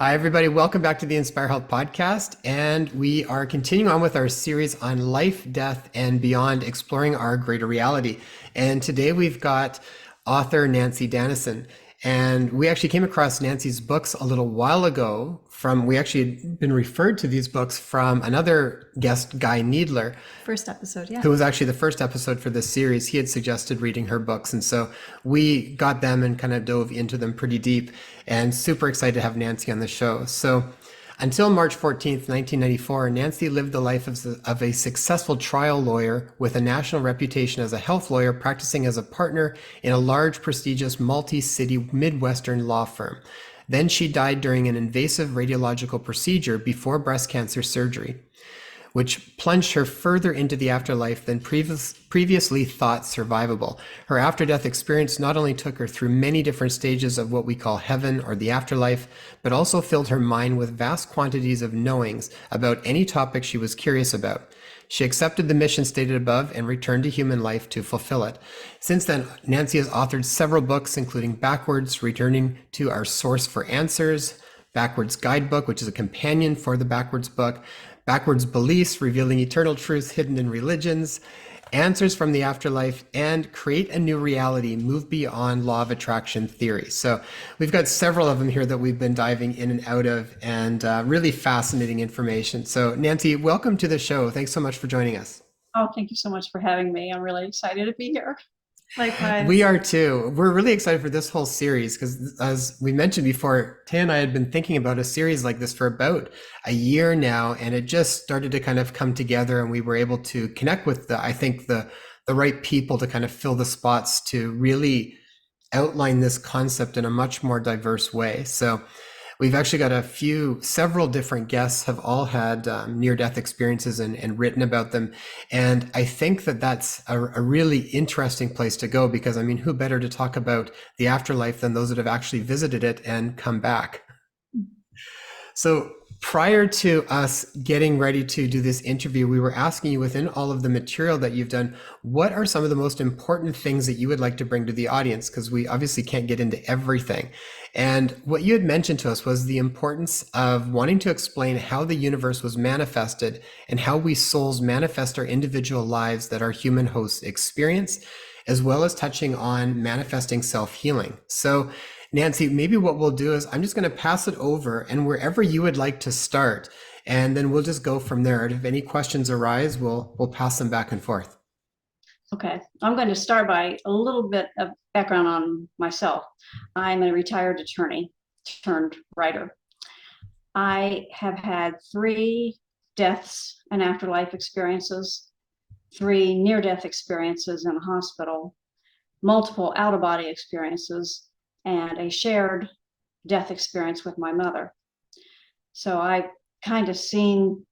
Hi, everybody. Welcome back to the Inspire Health podcast. And we are continuing on with our series on life, death, and beyond, exploring our greater reality. And today we've got author Nanci Danison. And we actually came across Nanci's books a little while ago we actually had been referred to these books from another guest, Guy Needler, First episode, yeah. who was actually the first episode for this series. He had suggested reading her books. And so we got them and kind of dove into them pretty deep and super excited to have Nanci on the show. So until March 14th, 1994, Nanci lived the life of a successful trial lawyer with a national reputation as a health lawyer practicing as a partner in a large, prestigious, multi-city Midwestern law firm. Then she died during an invasive radiological procedure before breast cancer surgery, which plunged her further into the afterlife than previously thought survivable. Her after-death experience not only took her through many different stages of what we call heaven or the afterlife, but also filled her mind with vast quantities of knowings about any topic she was curious about. She accepted the mission stated above and returned to human life to fulfill it. Since then, Nanci has authored several books, including Backwards, Returning to Our Source for Answers, Backwards Guidebook, which is a companion for the Backwards book, Backwards Beliefs, Revealing Eternal Truths Hidden in Religions, Answers from the Afterlife, and Create a New Reality, Move Beyond Law of Attraction Theory. So we've got several of them here that we've been diving in and out of, and really fascinating information. So Nanci, welcome to the show. Thanks so much for joining us. Oh, thank you so much for having me. I'm really excited to be here. Likewise. We are too. We're really excited for this whole series because, as we mentioned before, Tay and I had been thinking about a series like this for about a year now, and it just started to kind of come together, and we were able to connect with the right people to kind of fill the spots to really outline this concept in a much more diverse way. So we've actually got several different guests have all had near-death experiences and written about them. And I think that that's a really interesting place to go because, I mean, who better to talk about the afterlife than those that have actually visited it and come back? So prior to us getting ready to do this interview, we were asking you, within all of the material that you've done, what are some of the most important things that you would like to bring to the audience? Because we obviously can't get into everything. And what you had mentioned to us was the importance of wanting to explain how the universe was manifested and how we souls manifest our individual lives that our human hosts experience, as well as touching on manifesting self-healing. So Nanci, maybe what we'll do is I'm just going to pass it over, and wherever you would like to start, and then we'll just go from there. And if any questions arise, we'll pass them back and forth. Okay. I'm going to start by a little bit of background on myself. I'm a retired attorney turned writer. I have had 3 deaths and afterlife experiences, 3 near-death experiences in a hospital, multiple out-of-body experiences, and a shared death experience with my mother. So I've kind of seen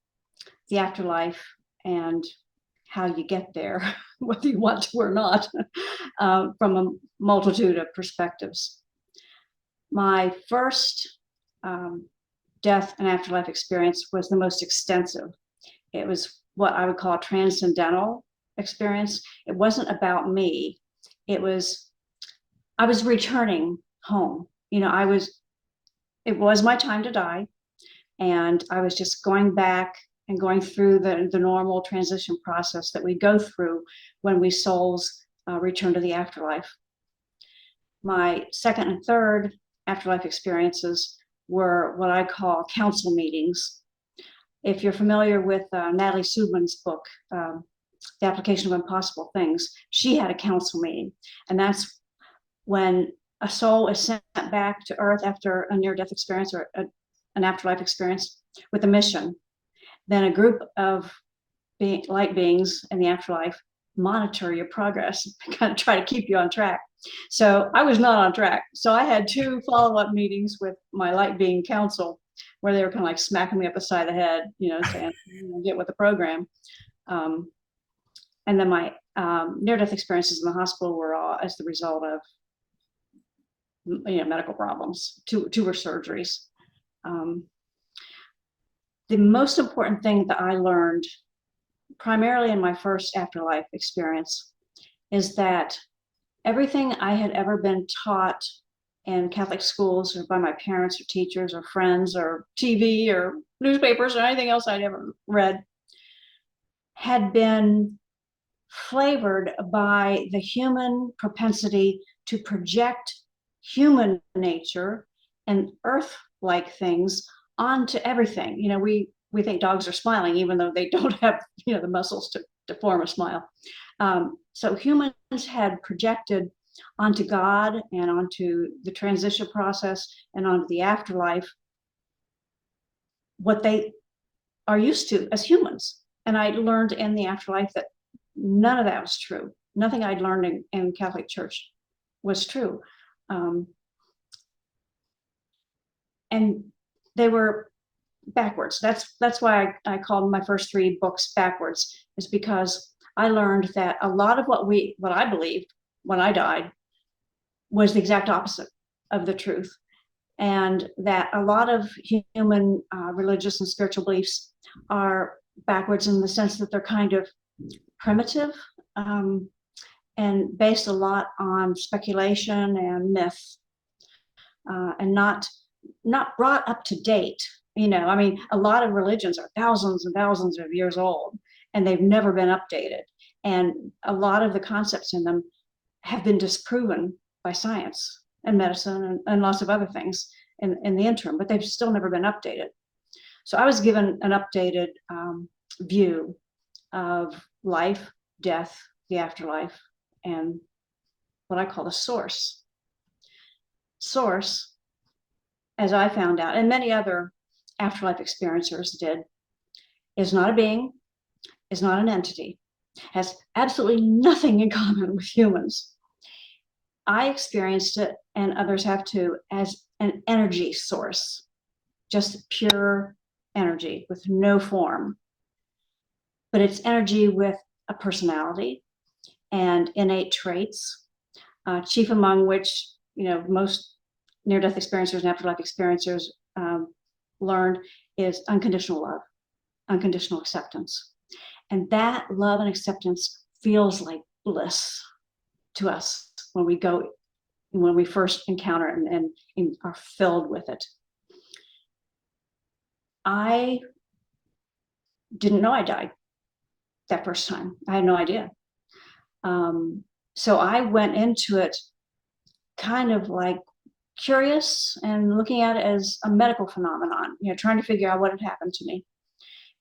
the afterlife and how you get there, whether you want to or not, from a multitude of perspectives. My first death and afterlife experience was the most extensive. It was what I would call a transcendental experience. It wasn't about me. I was returning home. It was my time to die. And I was just going back and going through the normal transition process that we go through when we souls return to the afterlife. My second and third afterlife experiences were what I call council meetings. If you're familiar with Natalie Subman's book, The Application of Impossible Things, she had a council meeting. And that's when a soul is sent back to Earth after a near-death experience or an afterlife experience with a mission. Then a group of light beings in the afterlife monitor your progress and kind of try to keep you on track. So I was not on track. So I had 2 follow-up meetings with my light being council where they were kind of like smacking me up the side of the head, saying, get with the program. And then my near-death experiences in the hospital were all as the result of medical problems. 2 were surgeries. The most important thing that I learned primarily in my first afterlife experience is that everything I had ever been taught in Catholic schools or by my parents or teachers or friends or TV or newspapers or anything else I'd ever read had been flavored by the human propensity to project human nature and earth-like things onto everything. We think dogs are smiling, even though they don't have the muscles to form a smile. So humans had projected onto God and onto the transition process and onto the afterlife what they are used to as humans. And I learned in the afterlife that none of that was true. Nothing I'd learned in Catholic Church was true. And they were backwards. That's why I called my first three books backwards, is because I learned that a lot of what I believed when I died was the exact opposite of the truth. And that a lot of human religious and spiritual beliefs are backwards in the sense that they're kind of primitive and based a lot on speculation and myth and not brought up to date. I mean, a lot of religions are thousands and thousands of years old, and they've never been updated. And a lot of the concepts in them have been disproven by science and medicine and lots of other things in the interim, but they've still never been updated. So I was given an updated view of life, death, the afterlife, and what I call the source. Source, as I found out, and many other afterlife experiencers did, is not a being, is not an entity, has absolutely nothing in common with humans. I experienced it, and others have too, as an energy source, just pure energy with no form. But it's energy with a personality and innate traits, chief among which, most near-death experiencers and afterlife experiencers learned is unconditional love, unconditional acceptance. And that love and acceptance feels like bliss to us when we first encounter it and are filled with it. I didn't know I died that first time. I had no idea. So I went into it kind of like curious and looking at it as a medical phenomenon, trying to figure out what had happened to me.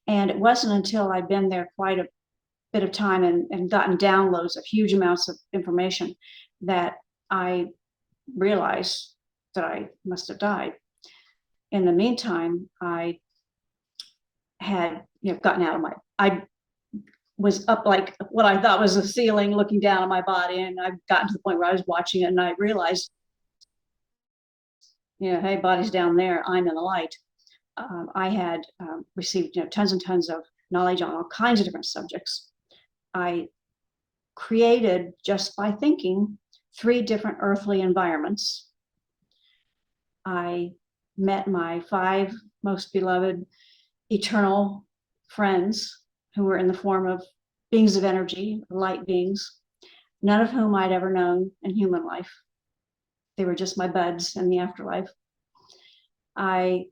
And it wasn't until I'd been there quite a bit of time and gotten downloads of huge amounts of information that I realized that I must have died. In the meantime, I had gotten out of I was up like what I thought was a ceiling looking down on my body, and I've gotten to the point where I was watching it and I realized, hey, body's down there, I'm in the light. I had received tons and tons of knowledge on all kinds of different subjects. I created, just by thinking, 3 different earthly environments. I met my 5 most beloved eternal friends who were in the form of beings of energy, light beings, none of whom I'd ever known in human life. They were just my buds in the afterlife. I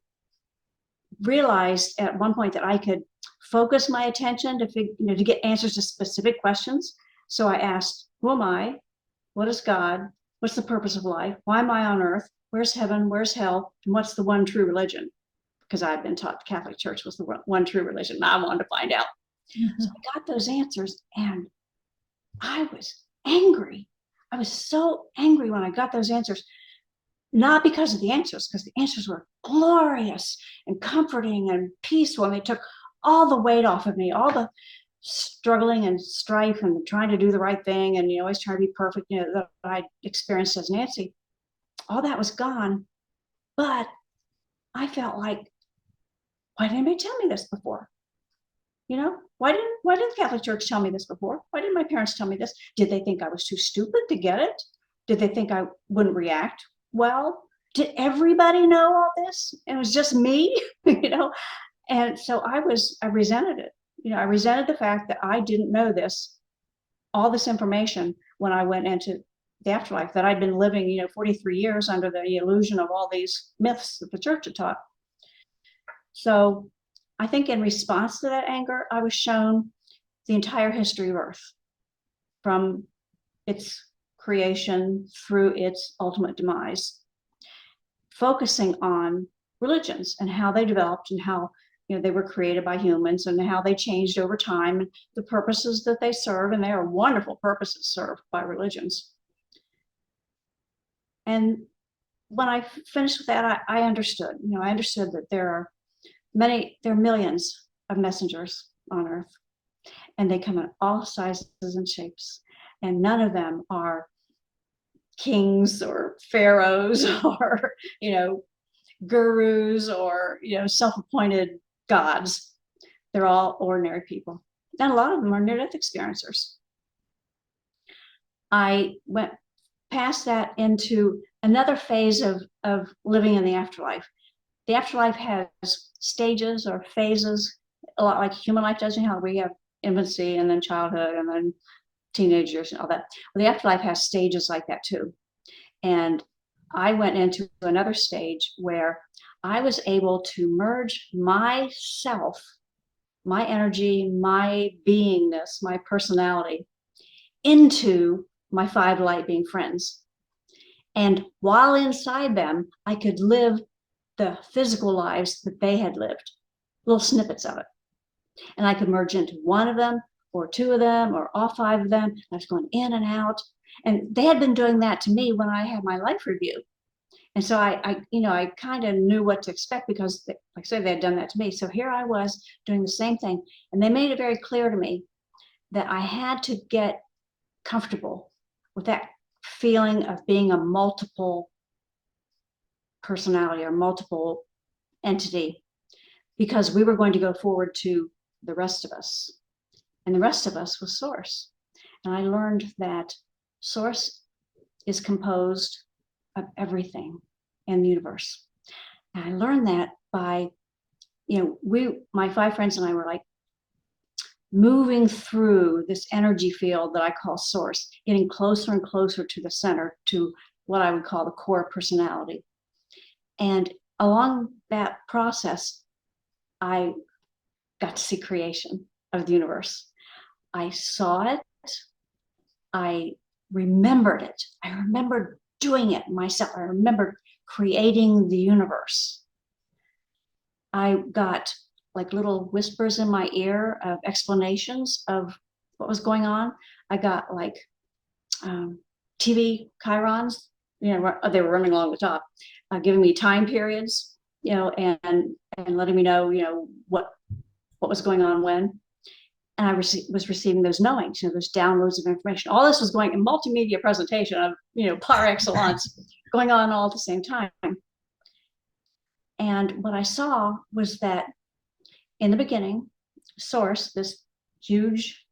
realized at one point that I could focus my attention to get answers to specific questions. So I asked, who am I? What is God? What's the purpose of life? Why am I on earth? Where's heaven? Where's hell? And what's the one true religion? Because I'd been taught the Catholic Church was the one true religion, and I wanted to find out. Mm-hmm. So I got those answers, and I was angry. I was so angry when I got those answers, not because of the answers, because the answers were glorious and comforting and peaceful, and they took all the weight off of me, all the struggling and strife and trying to do the right thing and always trying to be perfect, that I experienced as Nanci. All that was gone, but I felt like, why didn't anybody tell me this before? Why didn't the Catholic Church tell me this before? Why didn't my parents tell me this? Did they think I was too stupid to get it? Did they think I wouldn't react well? Did everybody know all this? And it was just me, And so I resented it. I resented the fact that I didn't know all this information when I went into the afterlife, that I'd been living, 43 years under the illusion of all these myths that the church had taught. So I think in response to that anger, I was shown the entire history of Earth, from its creation through its ultimate demise, focusing on religions and how they developed and how they were created by humans and how they changed over time, and the purposes that they serve. And there are wonderful purposes served by religions. And when I finished with that, I understood. I understood that there are millions of messengers on Earth, and they come in all sizes and shapes, and none of them are kings or pharaohs or gurus or self-appointed gods. They're all ordinary people, and a lot of them are near-death experiencers. I went past that into another phase of living in the afterlife. The afterlife has stages or phases, a lot like human life does. How we have infancy and then childhood and then teenage years and all that. Well, the afterlife has stages like that too. And I went into another stage where I was able to merge myself, my energy, my beingness, my personality into my 5 light being friends. And while inside them, I could live the physical lives that they had lived, little snippets of it. And I could merge into one of them or 2 of them or all 5 of them. I was going in and out. And they had been doing that to me when I had my life review. And so I kind of knew what to expect because, like I said, they had done that to me. So here I was doing the same thing. And they made it very clear to me that I had to get comfortable with that feeling of being a multiple personality or multiple entity, because we were going to go forward to the rest of us. And the rest of us was Source. And I learned that Source is composed of everything in the universe. And I learned that by, my 5 friends and I were like moving through this energy field that I call Source, getting closer and closer to the center, to what I would call the core personality. And along that process, I got to see creation of the universe. I saw it. I remembered it. I remembered doing it myself. I remembered creating the universe. I got like little whispers in my ear of explanations of what was going on. I got like TV chirons, they were running along the top, giving me time periods, and letting me know, what was going on when. And I was receiving those knowings, those downloads of information. All this was going in multimedia presentation of, par excellence, going on all at the same time. And what I saw was that in the beginning, Source, this huge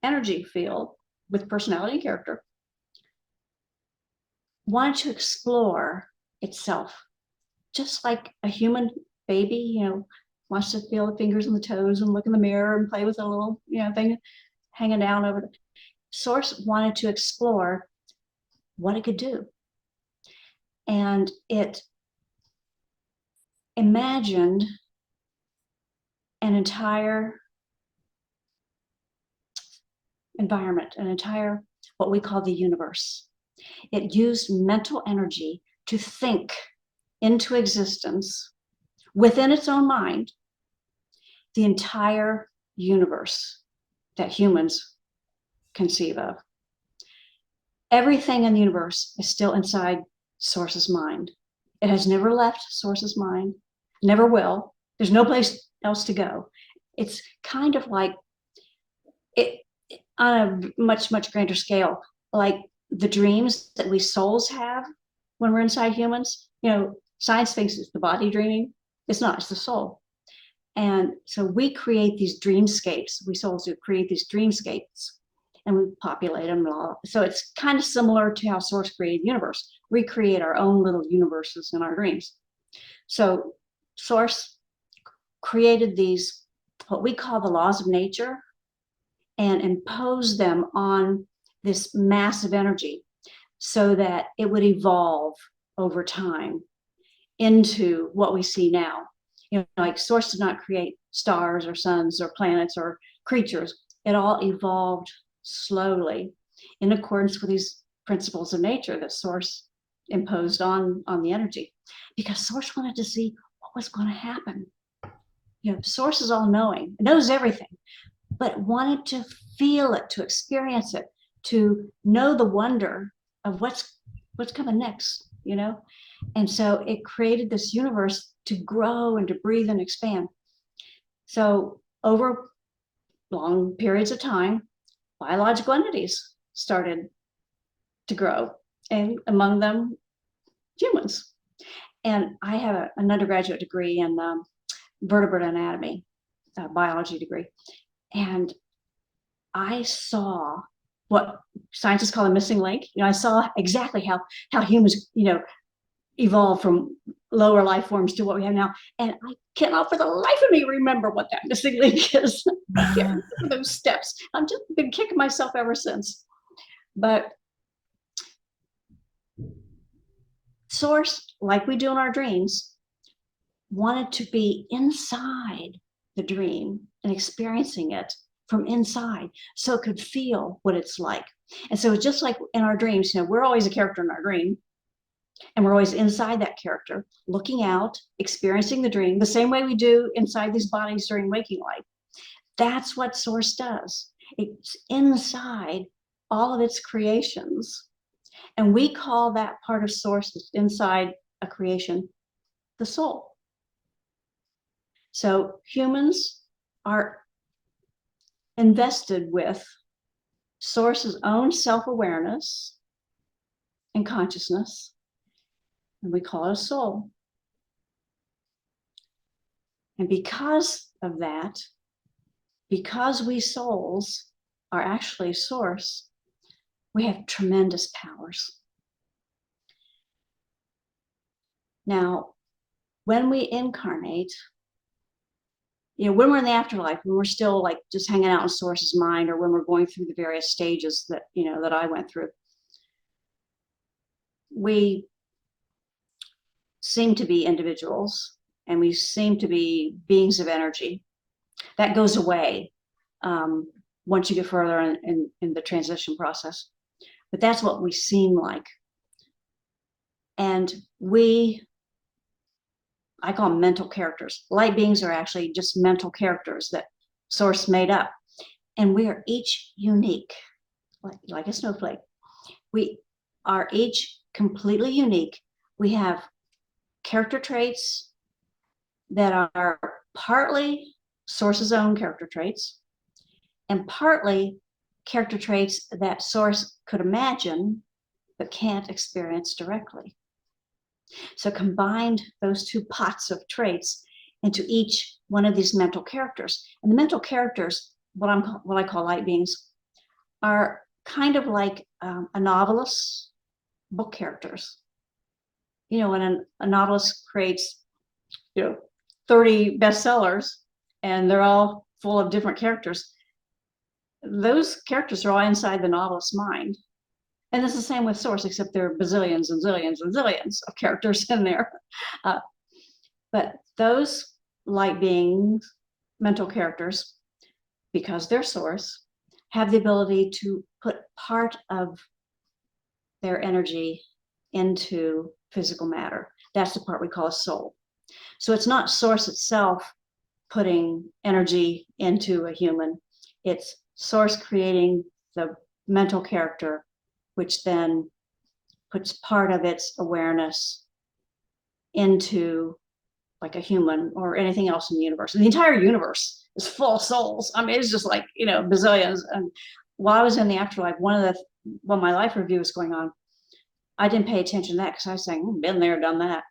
energy field with personality and character, wanted to explore itself, just like a human baby, wants to feel the fingers and the toes and look in the mirror and play with a little, thing hanging down over the Source wanted to explore what it could do. And it imagined an entire environment, an entire, what we call the universe. It used mental energy to think into existence within its own mind the entire universe that humans conceive of. Everything in the universe is still inside Source's mind. It has never left Source's mind, never will. There's no place else to go. It's kind of like it on a much, much grander scale, like the dreams that we souls have when we're inside humans. Science thinks it's the body dreaming. It's not, it's the soul. And so we create these dreamscapes. We souls do create these dreamscapes, and we populate them all. So it's kind of similar to how Source created the universe. We create our own little universes in our dreams. So Source created these, what we call the laws of nature, and imposed them on this massive energy. so that it would evolve over time into what we see now. Like Source did not create stars or suns or planets or creatures. It all evolved slowly in accordance with these principles of nature that Source imposed on the energy, because Source wanted to see what was going to happen. Source is all knowing, it knows everything, but wanted to feel it, to experience it, to know the wonder of what's coming next, And so it created this universe to grow and to breathe and expand. So over long periods of time, biological entities started to grow, and among them, humans. And I have an undergraduate degree in vertebrate anatomy, biology degree. And I saw what scientists call a missing link. I saw exactly how humans, evolved from lower life forms to what we have now. And I cannot for the life of me remember what that missing link is. I can't remember those steps. I've just been kicking myself ever since. But Source, like we do in our dreams, wanted to be inside the dream and experiencing it from inside so it could feel what it's like. And so it's just like in our dreams, we're always a character in our dream, and we're always inside that character, looking out, experiencing the dream the same way we do inside these bodies during waking life. That's what Source does. It's inside all of its creations. And we call that part of Source that's inside a creation the soul. So humans are invested with Source's own self-awareness and consciousness, and we call it a soul. And because of that, because we souls are actually Source, we have tremendous powers. Now, when we incarnate, when we're in the afterlife, when we're still like just hanging out in Source's mind, or when we're going through the various stages that, that I went through, we seem to be individuals, and we seem to be beings of energy. That goes away once you get further in the transition process. But that's what we seem like. And I call them mental characters. Light beings are actually just mental characters that Source made up. And we are each unique, like a snowflake. We are each completely unique. We have character traits that are partly Source's own character traits, and partly character traits that Source could imagine but can't experience directly. So combined those two pots of traits into each one of these mental characters. And the mental characters, what I call light beings, are kind of like a novelist's book characters. When a novelist creates 30 bestsellers and they're all full of different characters, those characters are all inside the novelist's mind. And it's the same with Source, except there are bazillions and zillions and zillions of characters in there. But those light beings, mental characters, because they're Source, have the ability to put part of their energy into physical matter. That's the part we call a soul. So it's not Source itself putting energy into a human. It's Source creating the mental character, which then puts part of its awareness into like a human or anything else in the universe. And the entire universe is full of souls. I mean, it's just like, bazillions. And while I was in the afterlife, when my life review was going on, I didn't pay attention to that because I was saying, been there, done that.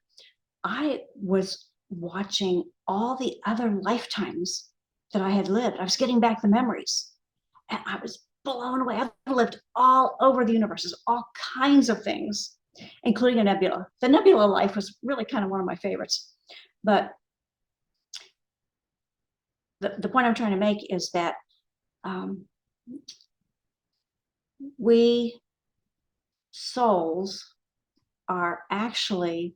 I was watching all the other lifetimes that I had lived. I was getting back the memories, and I was blown away. I've lived all over the universe, all kinds of things, including a nebula. The nebula life was really kind of one of my favorites. But the point I'm trying to make is that we souls are actually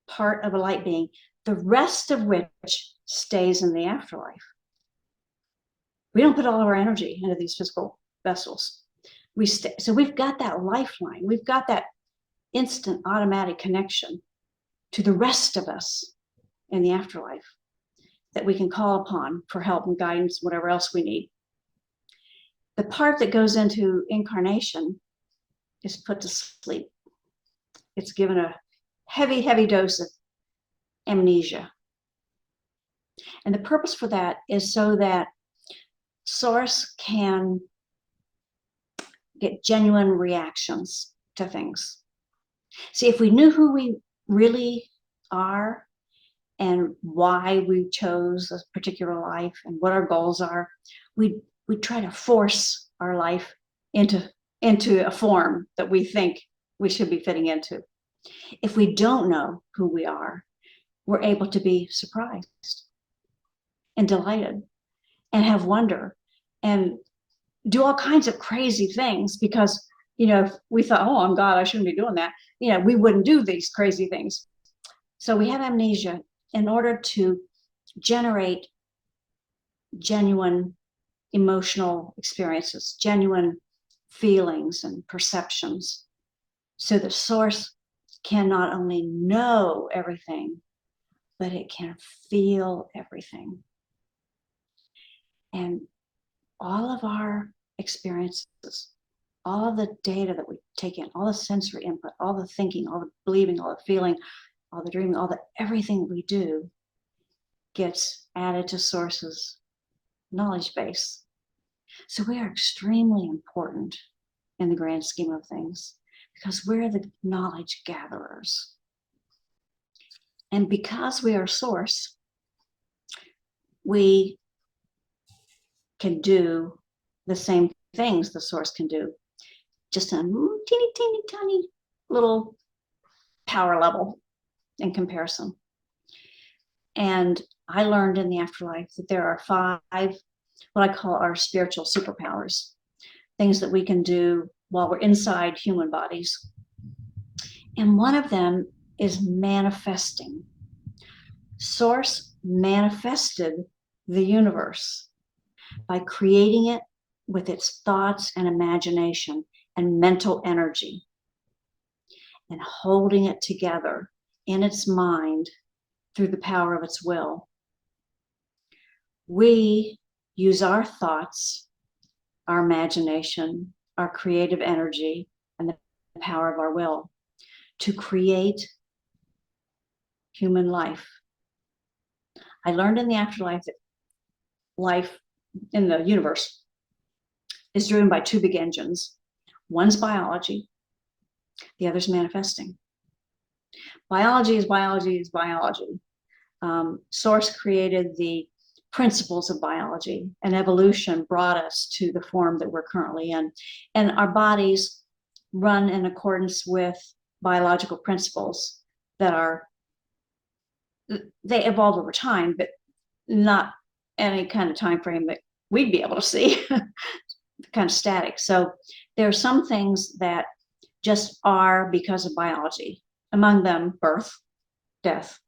part of a light being, the rest of which stays in the afterlife. We don't put all of our energy into these physical vessels. So we've got that lifeline. We've got that instant automatic connection to the rest of us in the afterlife that we can call upon for help and guidance, whatever else we need. The part that goes into incarnation is put to sleep. It's given a heavy, heavy dose of amnesia. And the purpose for that is so that Source can get genuine reactions to things. See, if we knew who we really are and why we chose a particular life and what our goals are, we'd try to force our life into a form that we think we should be fitting into. If we don't know who we are, we're able to be surprised and delighted and have wonder and do all kinds of crazy things because, if we thought, oh, I'm God, I shouldn't be doing that, we wouldn't do these crazy things. So we have amnesia in order to generate genuine emotional experiences, genuine feelings and perceptions. So the source can not only know everything, but it can feel everything. And all of our experiences, all of the data that we take in, all the sensory input, all the thinking, all the believing, all the feeling, all the dreaming, everything that we do gets added to Source's knowledge base. So we are extremely important in the grand scheme of things because we're the knowledge gatherers. And because we are Source, we can do the same things the Source can do, just on a teeny, teeny, tiny little power level in comparison. And I learned in the afterlife that there are 5, what I call our spiritual superpowers, things that we can do while we're inside human bodies. And one of them is manifesting. Source manifested the universe by creating it with its thoughts and imagination and mental energy and holding it together in its mind through the power of its will. We use our thoughts, our imagination, our creative energy, and the power of our will to create human life. I learned in the afterlife that life in the universe is driven by 2 big engines. One's biology, the other's manifesting. Biology is biology is biology. Source created the principles of biology, and evolution brought us to the form that we're currently in. And our bodies run in accordance with biological principles they evolved over time, but not any kind of time frame that we'd be able to see, kind of static. So there are some things that just are because of biology, among them birth, death,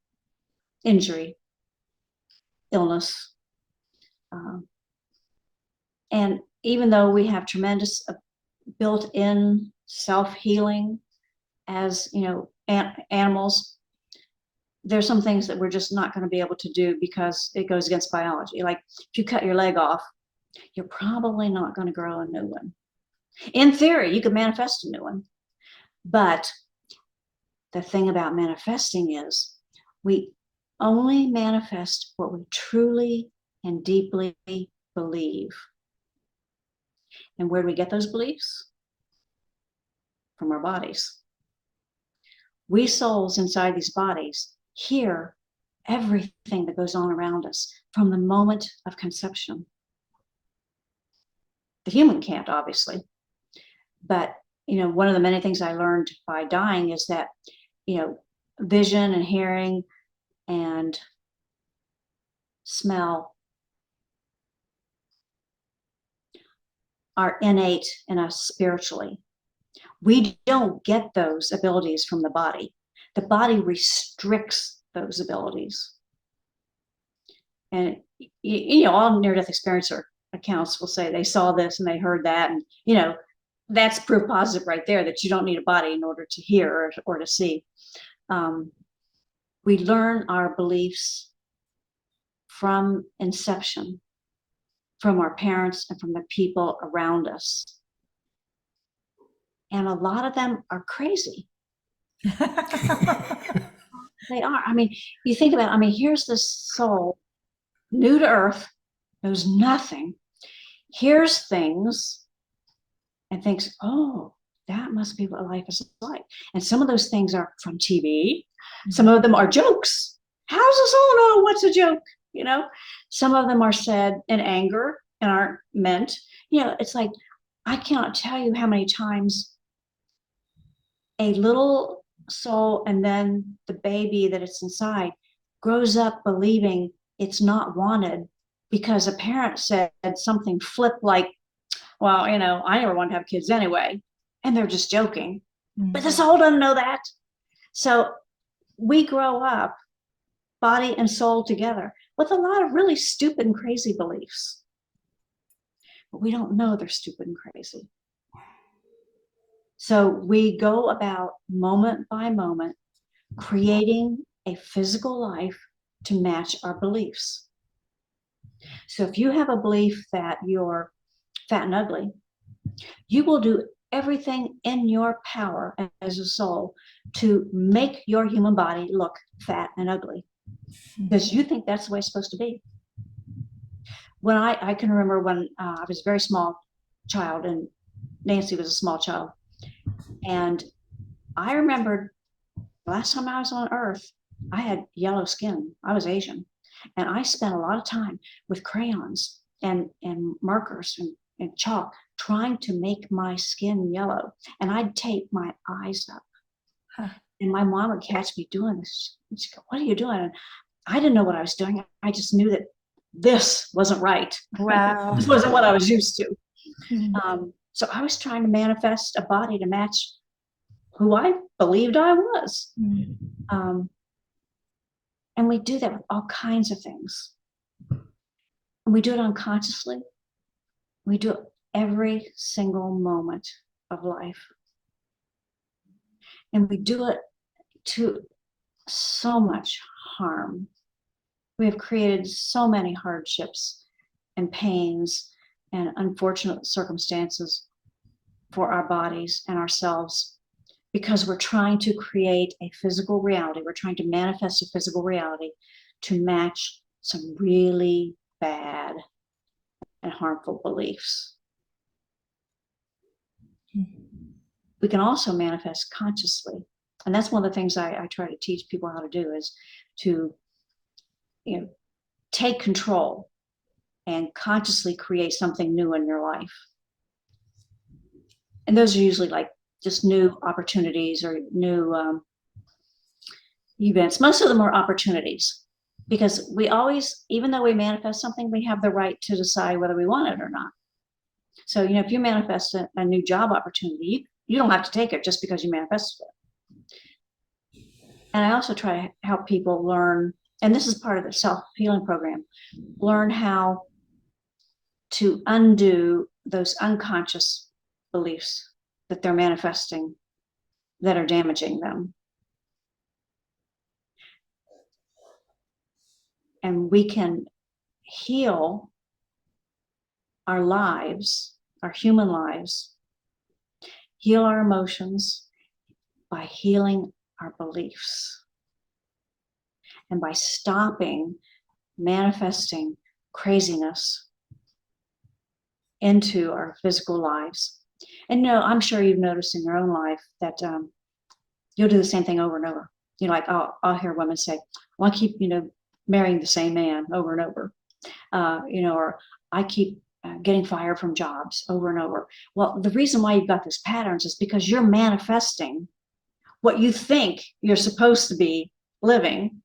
injury, illness. And even though we have tremendous built-in self-healing as, animals, there's some things that we're just not going to be able to do because it goes against biology. Like if you cut your leg off, you're probably not going to grow a new one. In theory, you could manifest a new one. But the thing about manifesting is we only manifest what we truly and deeply believe. And where do we get those beliefs? From our bodies. We souls inside these bodies hear everything that goes on around us from the moment of conception. The human can't, obviously. But, one of the many things I learned by dying is that, vision and hearing and smell are innate in us spiritually. We don't get those abilities from the body. The body restricts those abilities. And, all near-death experiencer accounts will say they saw this and they heard that. And, that's proof positive right there that you don't need a body in order to hear or to see. We learn our beliefs from inception, from our parents and from the people around us. And a lot of them are crazy. They are. I mean, you think about it, here's this soul, new to earth, knows nothing, hears things and thinks, oh, that must be what life is like. And some of those things are from TV. Some of them are jokes. How does a soul know what's a joke? Some of them are said in anger and aren't meant. It's like, I cannot tell you how many times a little soul and then the baby that it's inside grows up believing it's not wanted because a parent said something flip like, well, I never want to have kids anyway. And they're just joking. But the soul doesn't know that. So we grow up, body and soul together, with a lot of really stupid and crazy beliefs. But we don't know they're stupid and crazy. So we go about moment by moment, creating a physical life to match our beliefs. So if you have a belief that you're fat and ugly, you will do everything in your power as a soul to make your human body look fat and ugly because you think that's the way it's supposed to be. When I can remember when I was a very small child and Nanci was a small child, and I remembered last time I was on earth, I had yellow skin. I was Asian, and I spent a lot of time with crayons and markers and chalk trying to make my skin yellow. And I'd tape my eyes up. And my mom would catch me doing this. She'd go, what are you doing? And I didn't know what I was doing. I just knew that this wasn't right. Wow. This wasn't what I was used to. So I was trying to manifest a body to match who I believed I was. And we do that with all kinds of things. And we do it unconsciously. We do it every single moment of life. And we do it to so much harm. We have created so many hardships and pains and unfortunate circumstances for our bodies and ourselves because we're trying to create a physical reality. We're trying to manifest a physical reality to match some really bad and harmful beliefs. We can also manifest consciously. And that's one of the things I try to teach people how to do is to take control and consciously create something new in your life. And those are usually like just new opportunities or new events. Most of them are opportunities because we always, even though we manifest something, we have the right to decide whether we want it or not. So, if you manifest a new job opportunity, you don't have to take it just because you manifested it. And I also try to help people learn, and this is part of the self-healing program, learn how to undo those unconscious beliefs that they're manifesting that are damaging them. And we can heal our lives, our human lives, heal our emotions by healing our beliefs and by stopping manifesting craziness into our physical lives. And I'm sure you've noticed in your own life that you'll do the same thing over and over. Like I'll hear women say, well, I keep, marrying the same man over and over, or I keep getting fired from jobs over and over. Well, the reason why you've got these patterns is because you're manifesting what you think you're supposed to be living,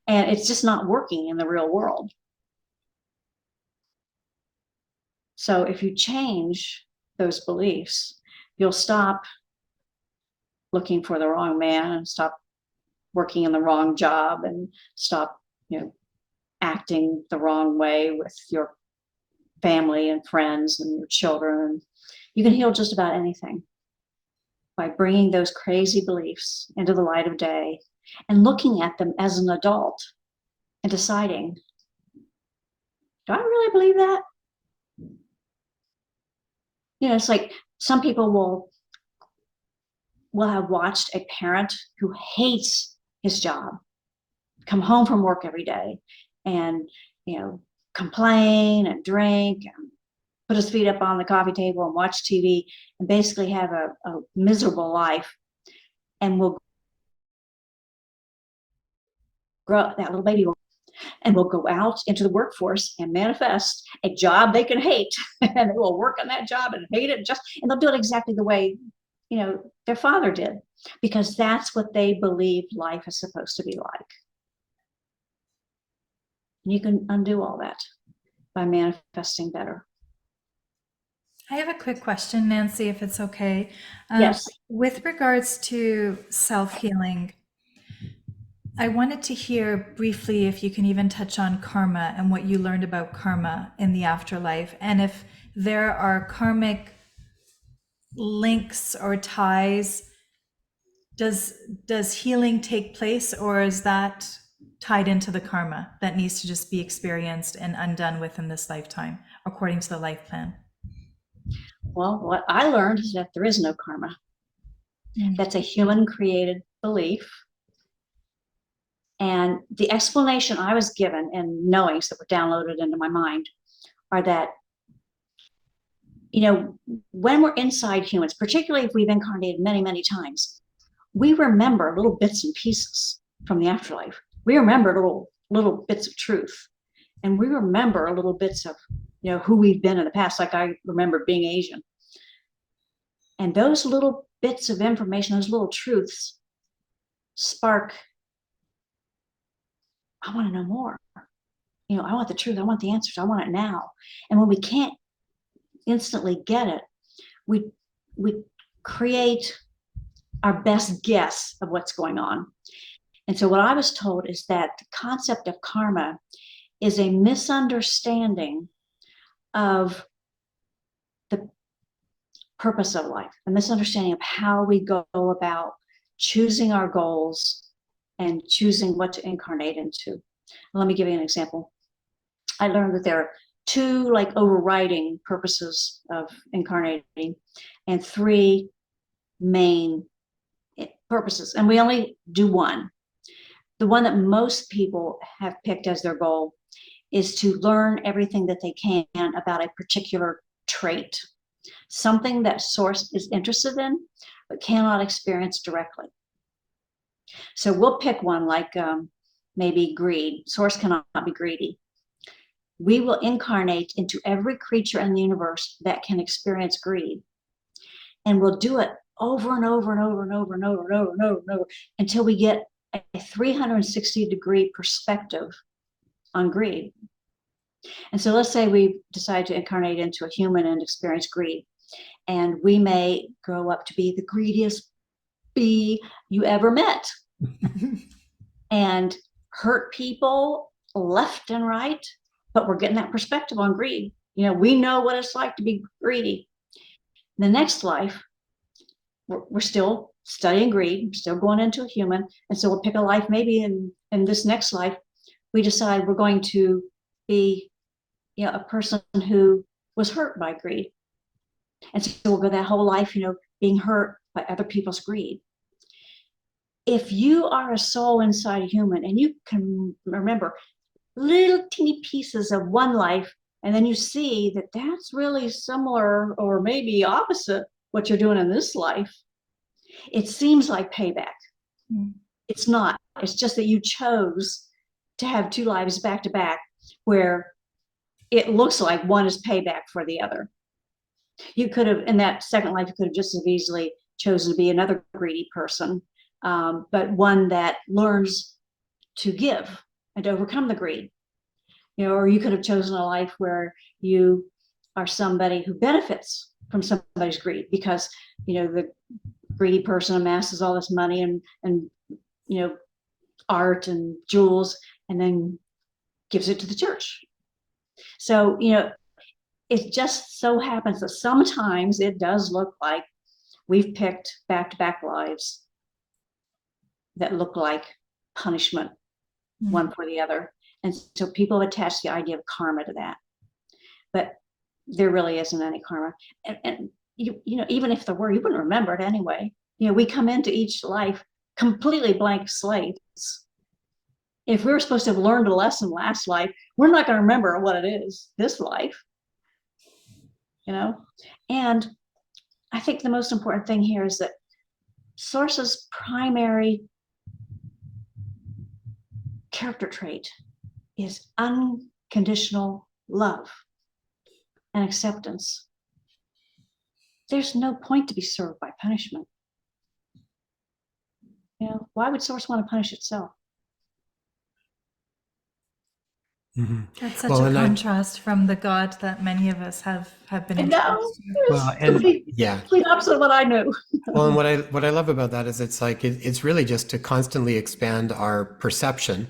and it's just not working in the real world. So if you change those beliefs, you'll stop looking for the wrong man and stop working in the wrong job and stop, acting the wrong way with your family and friends and your children. You can heal just about anything by bringing those crazy beliefs into the light of day and looking at them as an adult and deciding, do I really believe that? It's like some people will have watched a parent who hates his job come home from work every day and, complain and drink and put his feet up on the coffee table and watch TV and basically have a miserable life, and will grow that little baby and will go out into the workforce and manifest a job they can hate and they will work on that job and hate it and they'll do it exactly the way their father did, because that's what they believe life is supposed to be like. And you can undo all that by manifesting better. I have a quick question, Nanci, if it's okay. Yes. With regards to self-healing, I wanted to hear briefly if you can even touch on karma and what you learned about karma in the afterlife, and if there are karmic links or ties. Does healing take place, or is that tied into the karma that needs to just be experienced and undone within this lifetime, according to the life plan? Well, what I learned is that there is no karma. That's a human created belief. And the explanation I was given and knowings that were downloaded into my mind are that, when we're inside humans, particularly if we've incarnated many, many times, we remember little bits and pieces from the afterlife. We remember little bits of truth. And we remember little bits of, who we've been in the past. Like I remember being Asian. And those little bits of information, those little truths spark, I want to know more. I want the truth. I want the answers. I want it now. And when we can't instantly get it, we create our best guess of what's going on. And so what I was told is that the concept of karma is a misunderstanding of the purpose of life, a misunderstanding of how we go about choosing our goals and choosing what to incarnate into. Let me give you an example. I learned that there are two overriding purposes of incarnating and three main purposes, and we only do one. The one that most people have picked as their goal is to learn everything that they can about a particular trait, something that source is interested in but cannot experience directly. So we'll pick one like maybe greed. Source cannot be greedy. We will incarnate into every creature in the universe that can experience greed, and we'll do it over and over and over and over and over and over and over and over until we get a 360-degree perspective on greed. And so let's say we decide to incarnate into a human and experience greed, and we may grow up to be the greediest bee you ever met and hurt people left and right, but we're getting that perspective on greed. We know what it's like to be greedy. In the next life, we're still studying greed, we're still going into a human, and so we'll pick a life. Maybe in this next life, we decide we're going to be, a person who was hurt by greed, and so we'll go that whole life, being hurt by other people's greed. If you are a soul inside a human and you can remember little teeny pieces of one life, and then you see that that's really similar or maybe opposite what you're doing in this life, it seems like payback. It's not. It's just that you chose to have two lives back to back where it looks like one is payback for the other. You could have, in that second life, you could have just as easily chosen to be another greedy person, but one that learns to give and to overcome the greed. Or you could have chosen a life where you are somebody who benefits from somebody's greed, because the greedy person amasses all this money and art and jewels, and then gives it to the church. So it just so happens that sometimes it does look like we've picked back-to-back lives that look like punishment, one for the other. And so people attach the idea of karma to that. But there really isn't any karma. And even if there were, you wouldn't remember it anyway. We come into each life completely blank slates. If we were supposed to have learned a lesson last life, we're not going to remember what it is this life. And I think the most important thing here is that Source's primary character trait is unconditional love and acceptance. There's no point to be served by punishment. Why would Source want to punish itself? Mm-hmm. That's such a contrast from the God that many of us have been introduced to. Well, and complete opposite of what I knew. Well, and what I love about that is it's like it's really just to constantly expand our perception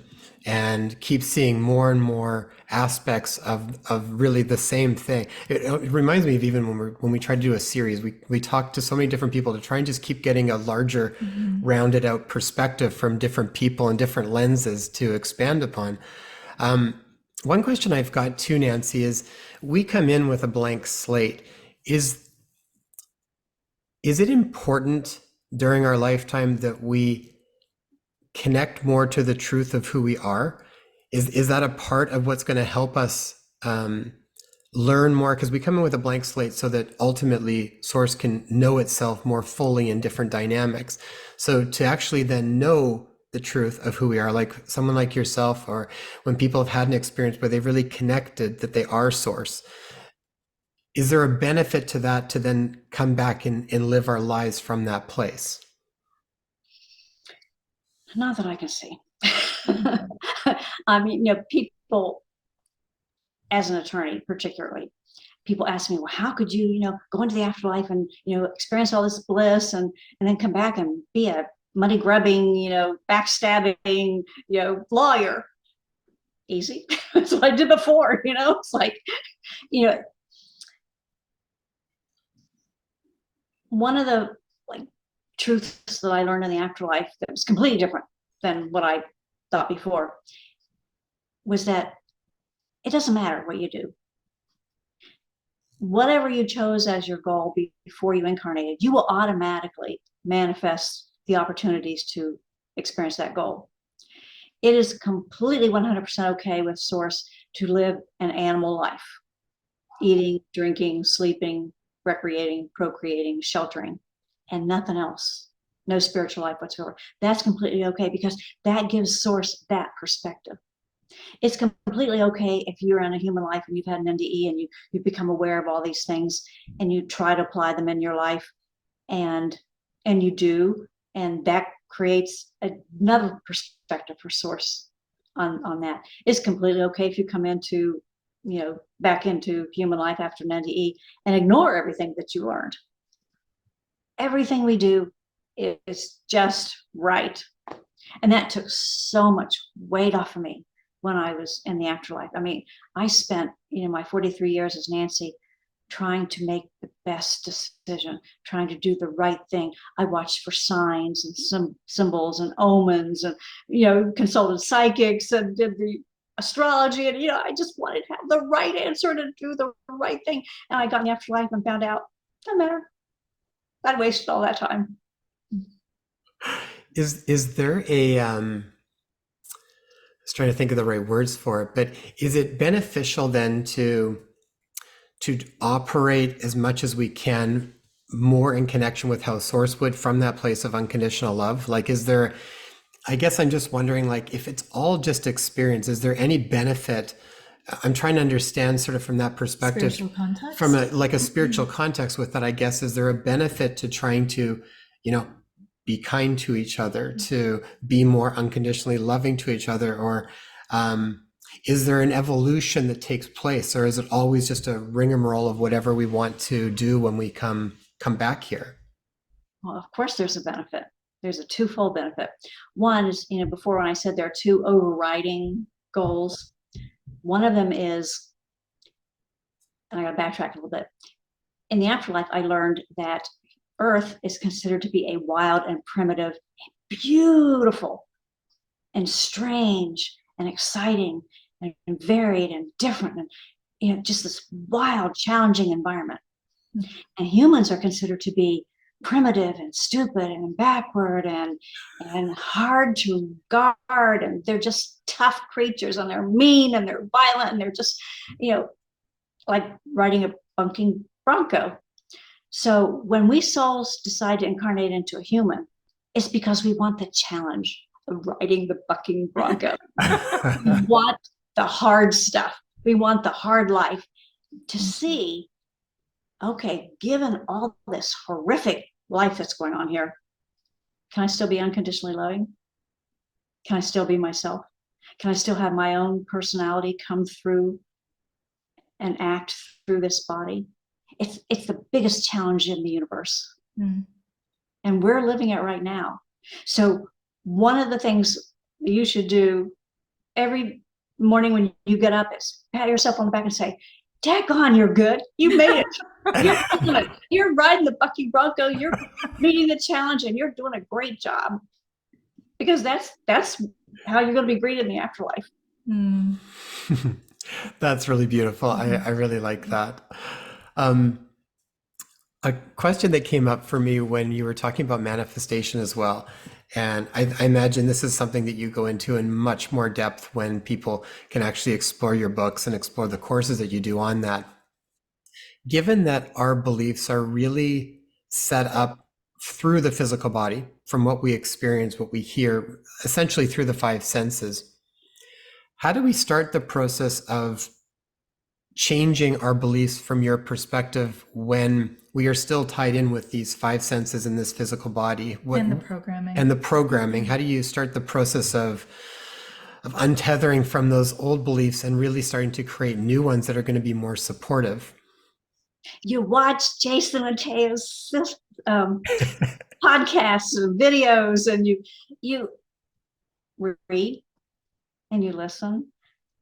and keep seeing more and more aspects of really the same thing. It reminds me of even when we try to do a series, we talk to so many different people to try and just keep getting a larger, rounded out perspective from different people and different lenses to expand upon. One question I've got too, Nanci, is we come in with a blank slate. Is it important during our lifetime that we connect more to the truth of who we are? Is that a part of what's going to help us learn more? Because we come in with a blank slate so that ultimately Source can know itself more fully in different dynamics. So to actually then know the truth of who we are, like someone like yourself, or when people have had an experience where they've really connected that they are Source, is there a benefit to that to then come back and live our lives from that place? Not that I can see. I mean, people, as an attorney particularly, people ask me, well, how could you, go into the afterlife and, experience all this bliss and then come back and be a money grubbing, backstabbing, lawyer? Easy. That's what I did before, it's like, one of the truths that I learned in the afterlife that was completely different than what I thought before was that it doesn't matter what you do. Whatever you chose as your goal before you incarnated, you will automatically manifest the opportunities to experience that goal. It is completely 100% okay with Source to live an animal life, eating, drinking, sleeping, recreating, procreating, sheltering, and nothing else. No spiritual life whatsoever. That's completely okay because that gives Source that perspective. It's completely okay if you're in a human life and you've had an NDE and you become aware of all these things and you try to apply them in your life, and you do, and that creates another perspective for Source on that. It's completely okay if you come into, back into human life after an NDE and ignore everything that you learned. Everything we do is just right. And that took so much weight off of me when I was in the afterlife. I mean, I spent, my 43 years as Nanci trying to make the best decision, trying to do the right thing. I watched for signs and some symbols and omens and, consulted psychics and did the astrology. And, I just wanted to have the right answer to do the right thing. And I got in the afterlife and found out, doesn't matter. I'd wasted all that time. Is there a I was trying to think of the right words for it, but is it beneficial then to operate as much as we can more in connection with how Source would from that place of unconditional love? Like, is there, I guess I'm just wondering, like, if it's all just experience, is there any benefit? I'm trying to understand sort of from that perspective, from a spiritual context with that, I guess, is there a benefit to trying to, be kind to each other, to be more unconditionally loving to each other? Or Is there an evolution that takes place, or is it always just a rigmarole of whatever we want to do when we come back here? Well, of course, there's a benefit. There's a twofold benefit. One is, before when I said there are two overriding goals, one of them is, and I got to backtrack a little bit. In the afterlife, I learned that Earth is considered to be a wild and primitive, beautiful and strange and exciting and varied and different, and just this wild, challenging environment. And humans are considered to be primitive and stupid and backward and hard to guard, and they're just tough creatures, and they're mean and they're violent, and they're just like riding a bunking bronco. So when we souls decide to incarnate into a human, it's because we want the challenge of riding the bucking bronco. We want the hard stuff. We want the hard life, to see, okay, given all this horrific life that's going on here, can I still be unconditionally loving? Can I still be myself? Can I still have my own personality come through and act through this body? It's the biggest challenge in the universe. And we're living it right now. So one of the things you should do every morning when you get up is pat yourself on the back and say, daggone, you're good. You made it. You're doing it. You're riding the bucking bronco. You're meeting the challenge, and you're doing a great job. Because that's how you're going to be greeted in the afterlife. That's really beautiful. I really like that. A question that came up for me when you were talking about manifestation as well, and I imagine this is something that you go into in much more depth when people can actually explore your books and explore the courses that you do on that. Given that our beliefs are really set up through the physical body, from what we experience, what we hear, essentially through the five senses, how do we start the process of changing our beliefs from your perspective when we are still tied in with these five senses in this physical body? And the programming. And the programming. How do you start the process of untethering from those old beliefs and really starting to create new ones that are going to be more supportive? You watch Jason Mateo's podcasts and videos, and you read and you listen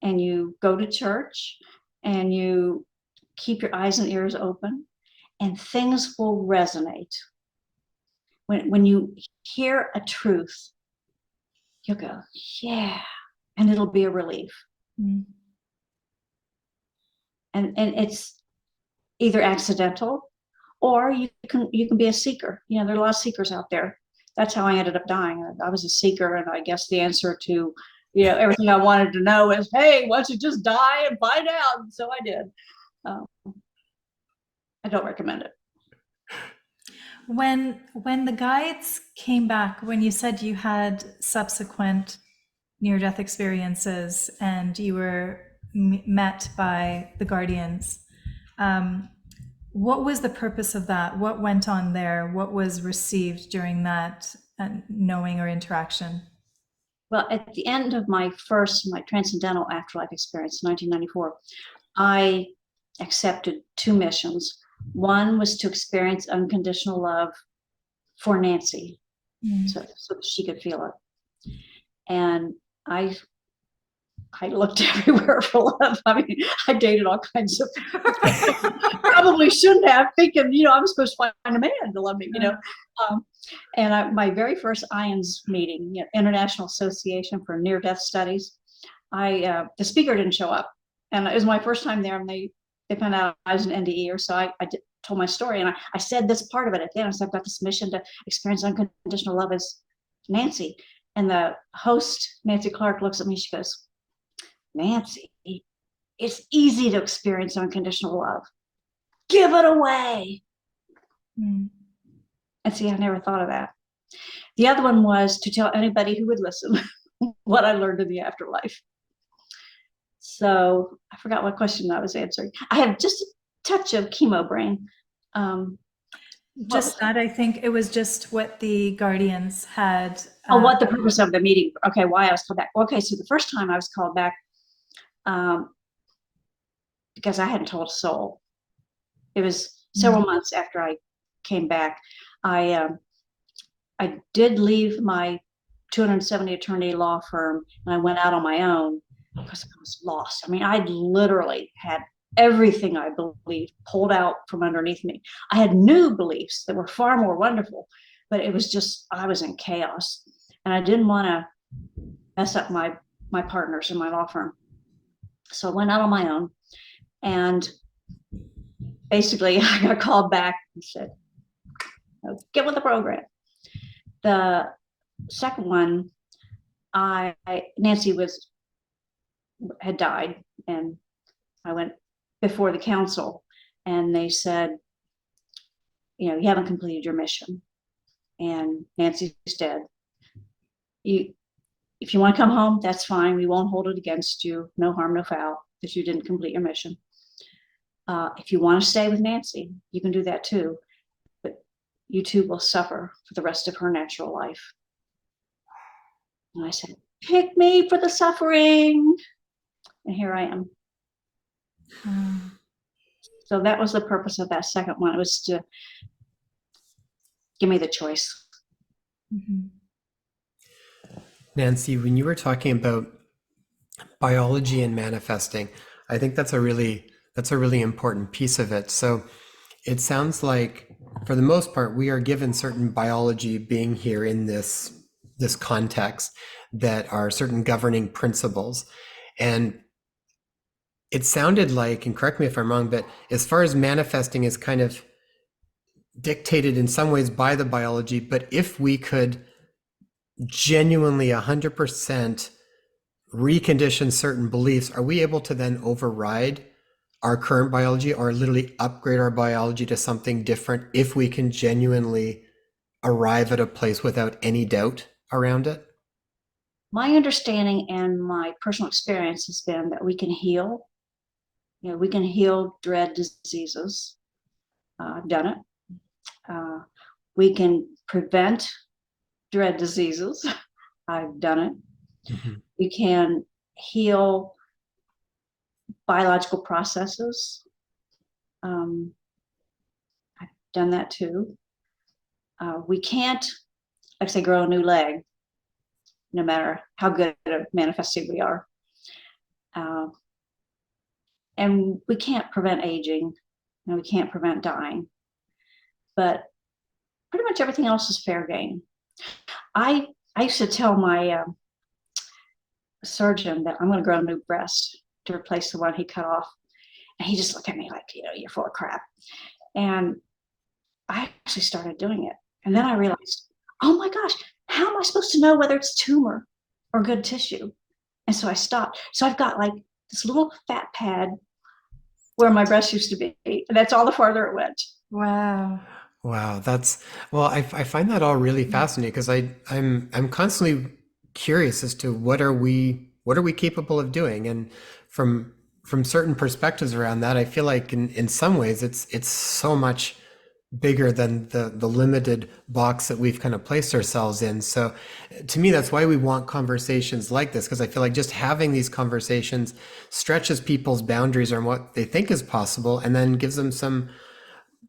and you go to church and you keep your eyes and ears open, and things will resonate. When you hear a truth, you'll go, yeah, and it'll be a relief. And it's either accidental, or you can be a seeker. There are a lot of seekers out there. That's how I ended up dying. I was a seeker, and I guess the answer to everything I wanted to know is, hey, why don't you just die and find out? And so I did. I don't recommend it. When the guides came back, when you said you had subsequent near-death experiences and you were met by the guardians, what was the purpose of that? What went on there? What was received during that knowing or interaction? Well, at the end of my transcendental afterlife experience in 1994, I accepted two missions. One was to experience unconditional love for Nanci, so that she could feel it. And I looked everywhere for love. I mean, I dated all kinds of probably shouldn't have, thinking, I'm supposed to find a man to love me, And my very first IANS meeting, International Association for Near-Death Studies, the speaker didn't show up, and it was my first time there, and they found out I was an NDE, so I told my story, and I said this part of it at the end. I said, I've got this mission to experience unconditional love as Nanci. And the host, Nancy Clark, looks at me, she goes, Nanci, it's easy to experience unconditional love. Give it away. And see, I never thought of that. The other one was to tell anybody who would listen what I learned in the afterlife. So I forgot what question I was answering. I have just a touch of chemo brain. Just that, I think it was just what the guardians had. What the purpose of the meeting. Okay, why I was called back. Okay, so the first time I was called back, because I hadn't told a soul. It was several months after I came back. I did leave my 270 attorney law firm, and I went out on my own because I was lost. I mean, I literally had everything I believed pulled out from underneath me. I had new beliefs that were far more wonderful, but it was just, I was in chaos, and I didn't want to mess up my partners in my law firm. So I went out on my own, and basically I got called back and said, get with the program. The second one, Nanci had died, and I went before the council, and they said, you haven't completed your mission, and Nanci's dead. If you want to come home, that's fine. We won't hold it against you. No harm, no foul, that you didn't complete your mission. If you want to stay with Nanci, you can do that too, but you too will suffer for the rest of her natural life. And I said, pick me for the suffering. And here I am. So that was the purpose of that second one. It was to give me the choice. Mm-hmm. Nanci, when you were talking about biology and manifesting, I think that's a really important piece of it. So it sounds like, for the most part, we are given certain biology being here in this context that are certain governing principles. And it sounded like, and correct me if I'm wrong, but as far as manifesting is kind of dictated in some ways by the biology, but if we could genuinely 100% recondition certain beliefs, are we able to then override our current biology or literally upgrade our biology to something different if we can genuinely arrive at a place without any doubt around it? My understanding and my personal experience has been that we can heal. We can heal dread diseases. I've done it. We can prevent dread diseases. I've done it. Mm-hmm. We can heal biological processes. I've done that too. We can't, like I say, grow a new leg, no matter how good at manifesting we are. And we can't prevent aging, and we can't prevent dying. But pretty much everything else is fair game. I used to tell my surgeon that I'm going to grow a new breast to replace the one he cut off. And he just looked at me like, you're full of crap. And I actually started doing it. And then I realized, oh my gosh, how am I supposed to know whether it's tumor or good tissue? And so I stopped. So I've got like this little fat pad where my breast used to be. And that's all the farther it went. Wow. Wow, I find that all really fascinating because I'm constantly curious as to what are we capable of doing, and from certain perspectives around that, I feel like in some ways it's so much bigger than the limited box that we've kind of placed ourselves in. So to me, that's why we want conversations like this, because I feel like just having these conversations stretches people's boundaries on what they think is possible and then gives them some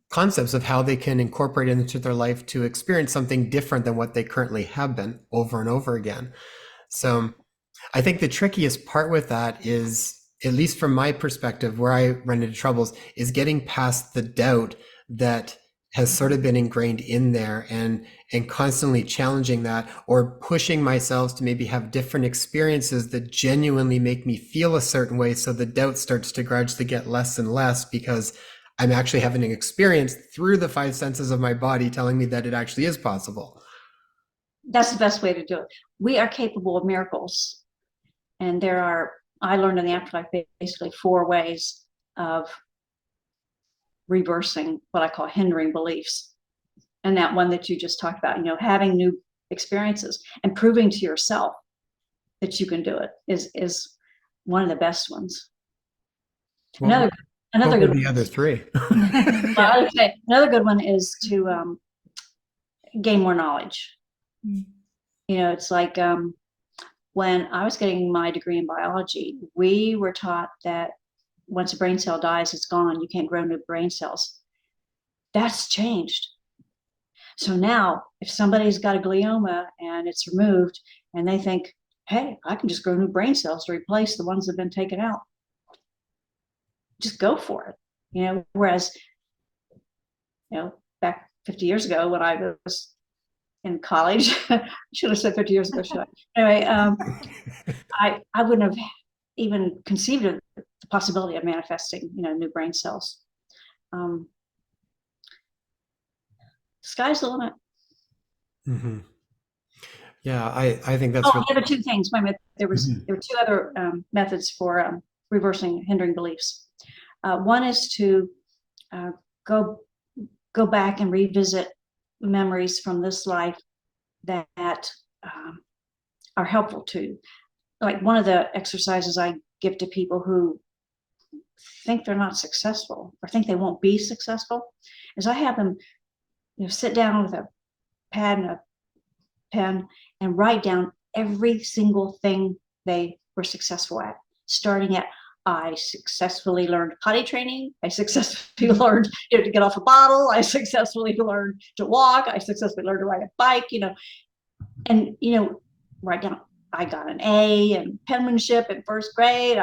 concepts of how they can incorporate it into their life to experience something different than what they currently have been over and over again. So I think the trickiest part with that is, at least from my perspective, where I run into troubles, is getting past the doubt that has sort of been ingrained in there, and constantly challenging that, or pushing myself to maybe have different experiences that genuinely make me feel a certain way, so the doubt starts to gradually get less and less because I'm actually having an experience through the five senses of my body telling me that it actually is possible. That's the best way to do it. We are capable of miracles. And I learned in the afterlife basically 4 ways of reversing what I call hindering beliefs. And that one that you just talked about, having new experiences and proving to yourself that you can do it is one of the best ones. Another What good were the other 3? Another good one is to gain more knowledge. It's like when I was getting my degree in biology, we were taught that once a brain cell dies, it's gone. You can't grow new brain cells. That's changed. So now, if somebody's got a glioma and it's removed, and they think, hey, I can just grow new brain cells to replace the ones that have been taken out, just go for it. Whereas, back 50 years ago when I was in college, I should have said 50 years ago, should I? Anyway, I wouldn't have even conceived of the possibility of manifesting, new brain cells. Sky's the limit. Mm-hmm. Yeah, I think that's really. There were two things. There were two other methods for reversing hindering beliefs. One is to go back and revisit memories from this life that are helpful to. Like one of the exercises I give to people who think they're not successful or think they won't be successful is I have them sit down with a pad and a pen and write down every single thing they were successful at, starting at I successfully learned potty training. I successfully learned to get off a bottle. I successfully learned to walk. I successfully learned to ride a bike, and, write down, I got an A in penmanship in first grade.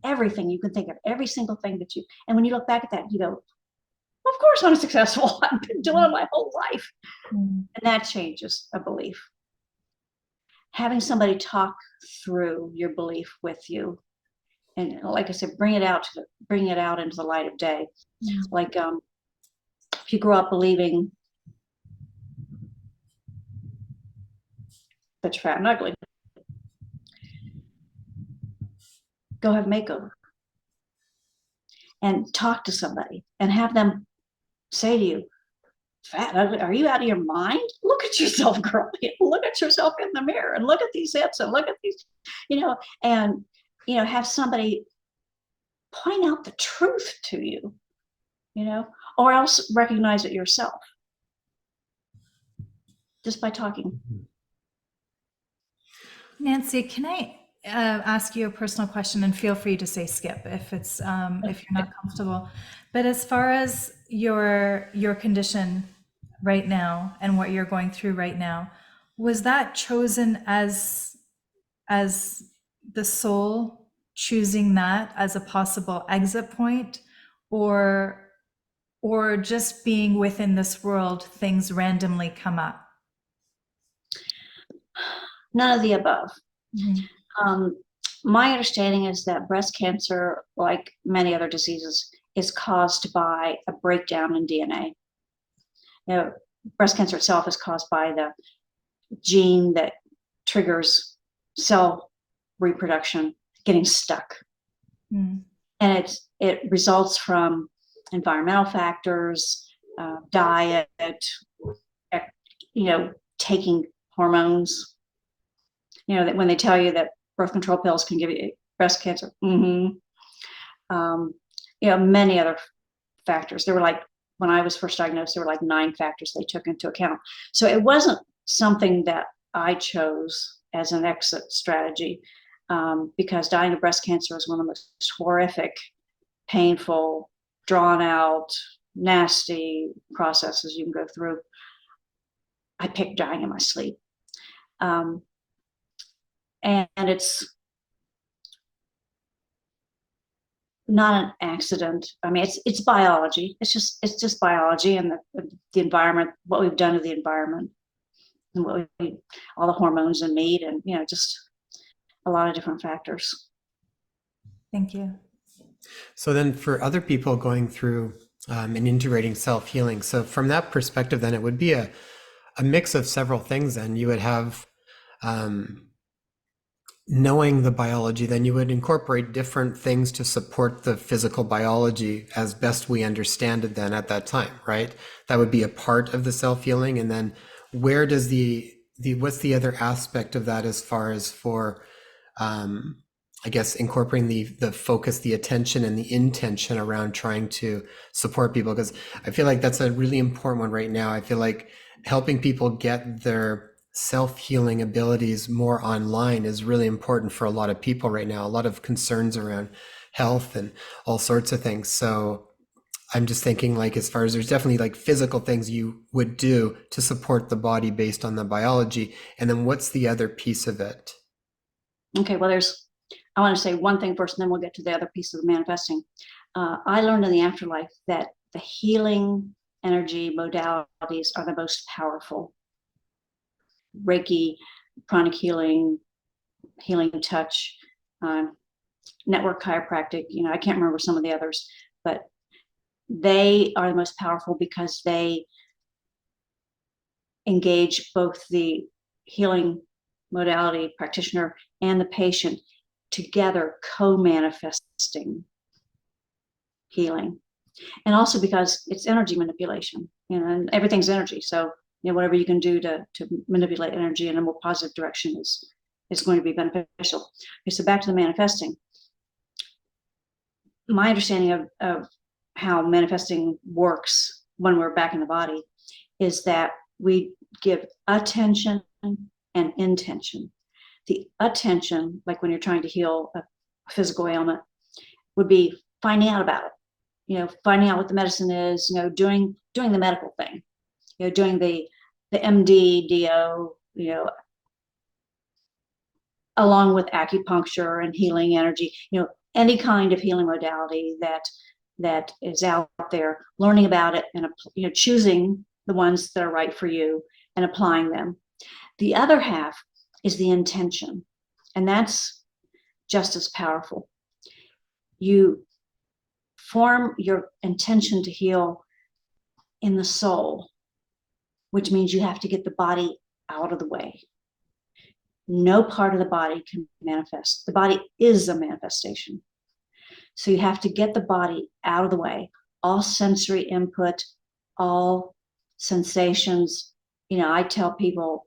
Everything you can think of, every single thing and when you look back at that, you go, of course I'm successful. I've been doing it my whole life. And that changes a belief. Having somebody talk through your belief with you, and like I said, bring it out into the light of day. Like if you grow up believing that you're fat and ugly, go have a makeover and talk to somebody and have them say to you, fat, ugly, are you out of your mind? Look at yourself, girl. Look at yourself in the mirror and look at these hips and look at these, and have somebody point out the truth to you, or else recognize it yourself just by talking. Nanci, can I ask you a personal question, and feel free to say skip if it's if you're not comfortable. But as far as your condition right now and what you're going through right now, was that chosen as the soul choosing that as a possible exit point, or just being within this world, things randomly come up? None of the above. My understanding is that breast cancer, like many other diseases, is caused by a breakdown in DNA. Breast cancer itself is caused by the gene that triggers cell reproduction getting stuck. And it results from environmental factors, diet, taking hormones. That when they tell you that birth control pills can give you breast cancer, many other factors. There were when I was first diagnosed, there were 9 factors they took into account. So it wasn't something that I chose as an exit strategy, because dying of breast cancer is one of the most horrific, painful, drawn out, nasty processes you can go through. I picked dying in my sleep. And it's not an accident. I mean, it's biology. It's just biology and the environment, what we've done to the environment, and all the hormones in meat, and just a lot of different factors. Thank you. So then, for other people going through and integrating self-healing, so from that perspective, then it would be a mix of several things. Then you would have knowing the biology, then you would incorporate different things to support the physical biology as best we understand it then at that time, right? That would be a part of the self-healing. And then where does what's the other aspect of that as far as for, I guess, incorporating the focus, the attention and the intention around trying to support people? Because I feel like that's a really important one right now. I feel like helping people get their self-healing abilities more online is really important for a lot of people right now. A lot of concerns around health and all sorts of things. So I'm just thinking, like, as far as there's definitely like physical things you would do to support the body based on the biology. And then what's the other piece of it? Okay, well, I want to say one thing first, and then we'll get to the other piece of the manifesting. I learned in the afterlife that the healing energy modalities are the most powerful. Reiki, pranic healing, healing touch, network chiropractic, I can't remember some of the others, but they are the most powerful because they engage both the healing modality practitioner and the patient together, co-manifesting healing. And also because it's energy manipulation, and everything's energy. So, whatever you can do to manipulate energy in a more positive direction is going to be beneficial. Okay, so back to the manifesting. My understanding of how manifesting works when we're back in the body is that we give attention and intention. The attention, like when you're trying to heal a physical ailment, would be finding out about it, finding out what the medicine is, doing the medical thing, doing the MD, DO, along with acupuncture and healing energy, any kind of healing modality that is out there, learning about it and choosing the ones that are right for you and applying them. The other half is the intention, and that's just as powerful. You form your intention to heal in the soul, which means you have to get the body out of the way. No part of the body can manifest. The body is a manifestation. So you have to get the body out of the way. All sensory input, all sensations. I tell people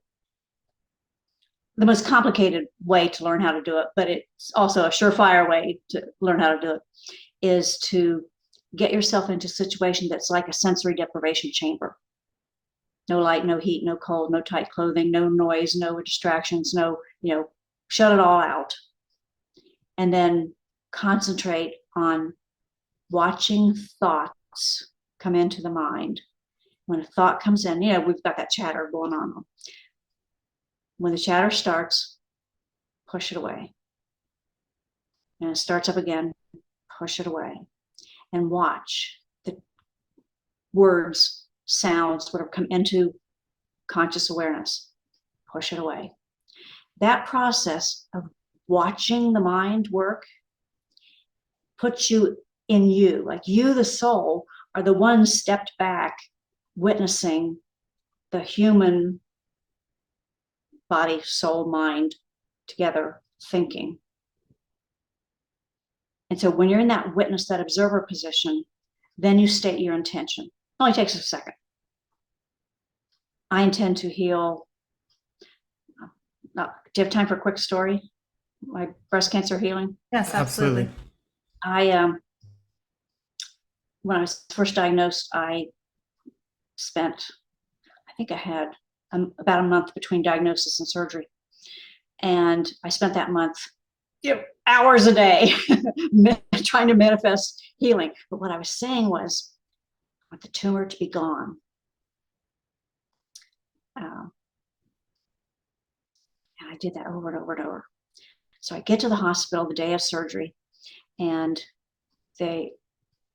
the most complicated way to learn how to do it, but it's also a surefire way to learn how to do it, is to get yourself into a situation that's like a sensory deprivation chamber. No light, no heat, no cold, no tight clothing, no noise, no distractions, shut it all out. And then concentrate on watching thoughts come into the mind. When a thought comes in, we've got that chatter going on. When the chatter starts, push it away. And it starts up again, push it away. And watch the words, sounds, whatever come into conscious awareness, push it away. That process of watching the mind work puts you in you, like you, the soul, are the ones stepped back, witnessing the human body, soul, mind together thinking. And so when you're in that witness, that observer position, then you state your intention. It only takes a second. I intend to heal. Do you have time for a quick story? My breast cancer healing? Yes, absolutely. When I was first diagnosed, I think I had about a month between diagnosis and surgery. And I spent that month, hours a day trying to manifest healing. But what I was saying was, I want the tumor to be gone. And I did that over and over and over. So I get to the hospital the day of surgery, and they,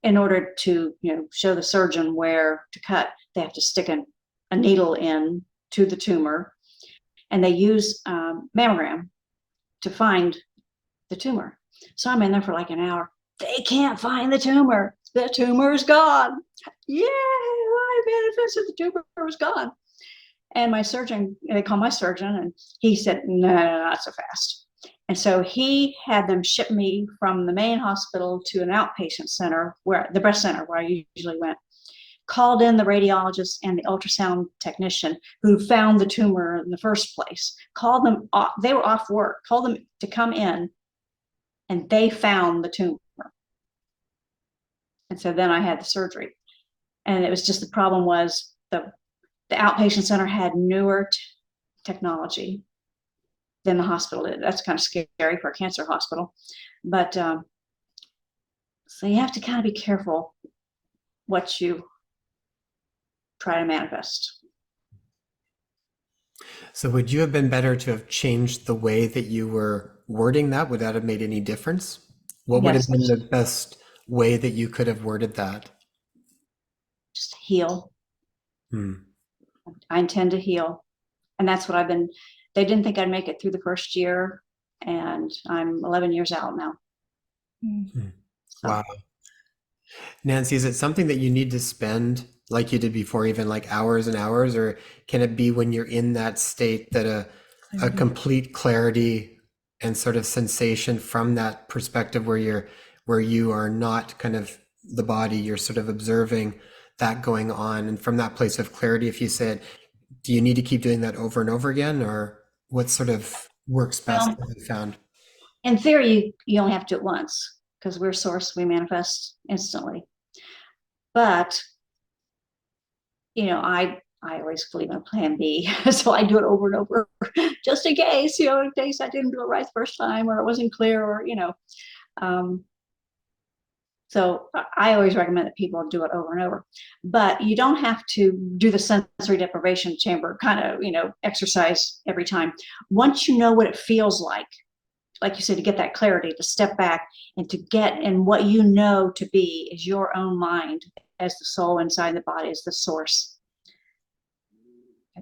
in order to show the surgeon where to cut, they have to stick a needle in to the tumor, and they use mammogram to find the tumor. So I'm in there for like an hour. They can't find the tumor. The tumor is gone. Yay! I manifested. The tumor was gone. And my surgeon, they called my surgeon, and he said, no, not so fast. And so he had them ship me from the main hospital to an outpatient center, the breast center where I usually went. Called in the radiologist and the ultrasound technician who found the tumor in the first place. Called them off. They were off work. Called them to come in, and they found the tumor. And so then I had the surgery. And it was just, the problem was the outpatient center had newer technology than the hospital did. That's kind of scary for a cancer hospital. But so you have to kind of be careful what you try to manifest. So would you have been better to have changed the way that you were wording that? Would that have made any difference? What would have Yes, been the best way that you could have worded that? just heal. Hmm. I intend to heal. And that's what I've been, they didn't think I'd make it through the first year, and I'm 11 years out now. Mm. So, Wow. Nanci, is it something that you need to spend like you did before, even like hours and hours, or can it be when you're in that state that a Clarity. complete clarity and sort of sensation from that perspective where you are not kind of the body, you're sort of observing that going on, and from that place of clarity, if you said, do you need to keep doing that over and over again, or what sort of works best well, have you found? in theory, you only have to do it once because we're source, we manifest instantly. But, I always believe in a plan B. So I do it over and over just in case, in case I didn't do it right the first time, or it wasn't clear, or, um, so I always recommend that people do it over and over. But you don't have to do the sensory deprivation chamber kind of, exercise every time. Once you know what it feels like you said, to get that clarity, to step back and to get, and what you know to be is your own mind as the soul inside the body, as the source.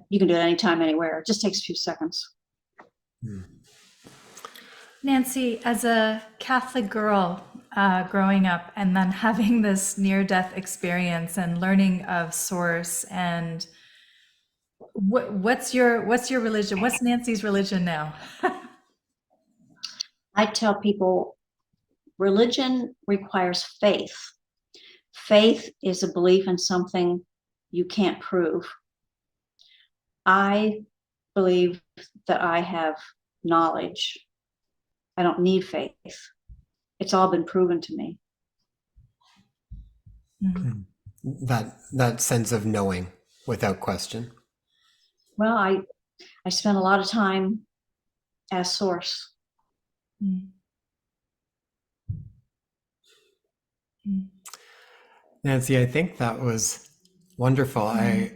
You can do it anytime, anywhere. It just takes a few seconds. Nanci, as a Catholic girl growing up and then having this near-death experience and learning of Source, and what's your religion? What's Nanci's religion now? I tell people religion requires faith. Faith is a belief in something you can't prove. I believe that I have knowledge. I don't need faith. It's all been proven to me. Mhm. That sense of knowing without question. Well, I spent a lot of time as source. Mm. Mm. Nanci, I think that was wonderful. Mm. I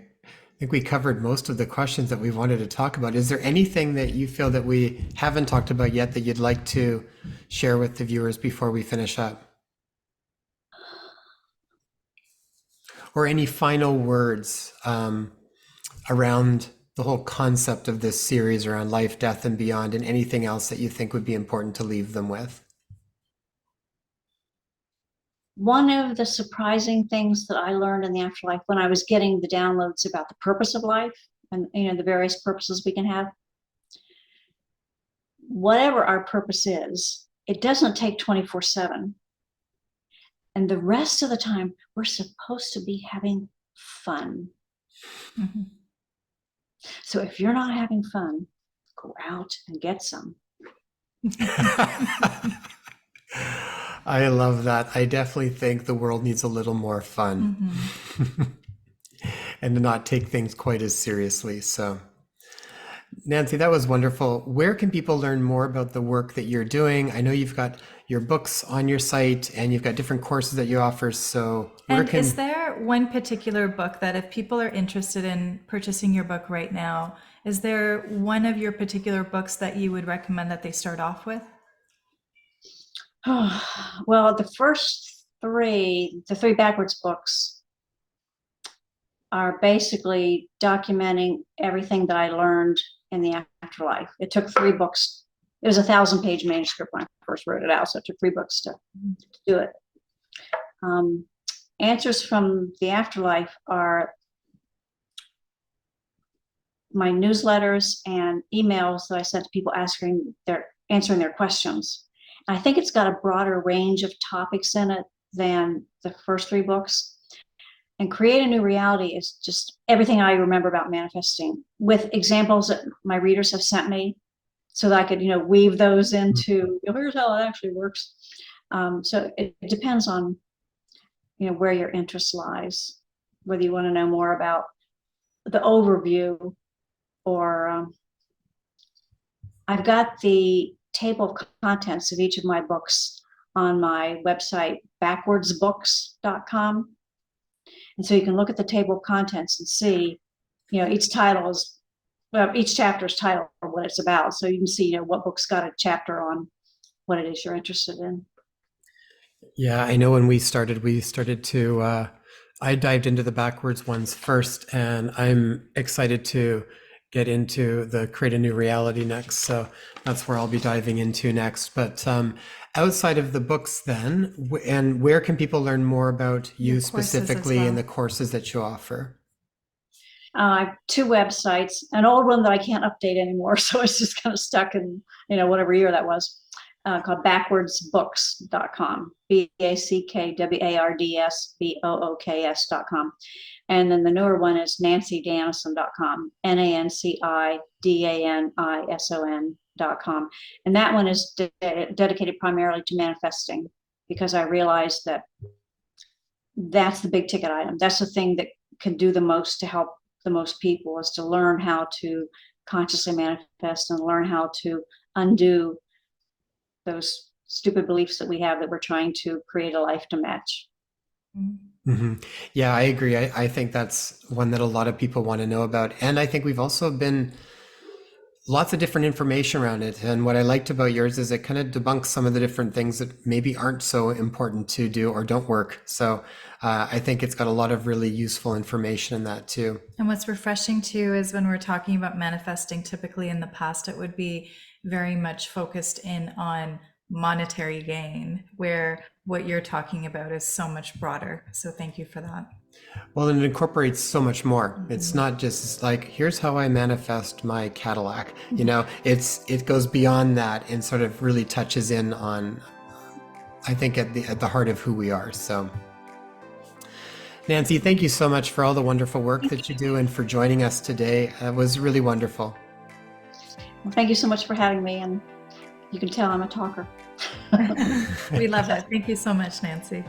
think we covered most of the questions that we wanted to talk about. Is there anything that you feel that we haven't talked about yet that you'd like to share with the viewers before we finish up? Or any final words around the whole concept of this series around life, death, and beyond, and anything else that you think would be important to leave them with? One of the surprising things that I learned in the afterlife, when I was getting the downloads about the purpose of life and the various purposes we can have, whatever our purpose is, it doesn't take 24/7. And the rest of the time, we're supposed to be having fun. Mhm. So if you're not having fun, go out and get some. I love that. I definitely think the world needs a little more fun Mhm. and to not take things quite as seriously. So, Nanci, that was wonderful. Where can people learn more about the work that you're doing? I know you've got your books on your site and you've got different courses that you offer. So, where And can is there one particular book that if people are interested in purchasing your book right now, is there one of your particular books that you would recommend that they start off with? Well, the three backwards books are basically documenting everything that I learned in the afterlife. It took 3 books. It was a 1,000-page manuscript when I first wrote it out, so it took 3 books to do it. Answers from the afterlife are my newsletters and emails that I sent to people answering their questions. And I think it's got a broader range of topics in it than the first 3 books. And Create a New Reality is just everything I remember about manifesting, with examples that my readers have sent me so that I could, weave those into, here's how it actually works. So it depends on, where your interest lies, whether you want to know more about the overview or I've got the table of contents of each of my books on my website, backwardsbooks.com. And so you can look at the table of contents and see, each title is, well, each chapter is titled or what it's about. So you can see, what book's got a chapter on what it is you're interested in. Yeah, I know when we started to, I dived into the backwards ones first, and I'm excited to get into the Create a New Reality next. So that's where I'll be diving into next. But outside of the books then, and where can people learn more about you Your courses as specifically and well. the courses that you offer? I have two websites, an old one that I can't update anymore. So it's just kind of stuck in, whatever year that was, called backwardsbooks.com, BACKWARDSBOOKS.com. And then the newer one is NanciDanison.com, NanciDanison.com. And that one is dedicated primarily to manifesting, because I realized that that's the big ticket item. That's the thing that can do the most to help the most people, is to learn how to consciously manifest and learn how to undo those stupid beliefs that we have that we're trying to create a life to match. Mm-hmm. Yeah, I agree. I think that's one that a lot of people want to know about. And I think we've also been lots of different information around it. And what I liked about yours is it kind of debunks some of the different things that maybe aren't so important to do or don't work. So I think it's got a lot of really useful information in that too. And what's refreshing too is when we're talking about manifesting, typically in the past, it would be very much focused in on monetary gain, where what you're talking about is so much broader. So thank you for that. Well, and it incorporates so much more. It's not just like, here's how I manifest my Cadillac. It goes beyond that and sort of really touches in on, I think, at the heart of who we are. So Nanci, thank you so much for all the wonderful work that you do and for joining us today. It was really wonderful. Well, thank you so much for having me. And you can tell I'm a talker. We love it. Thank you so much, Nanci.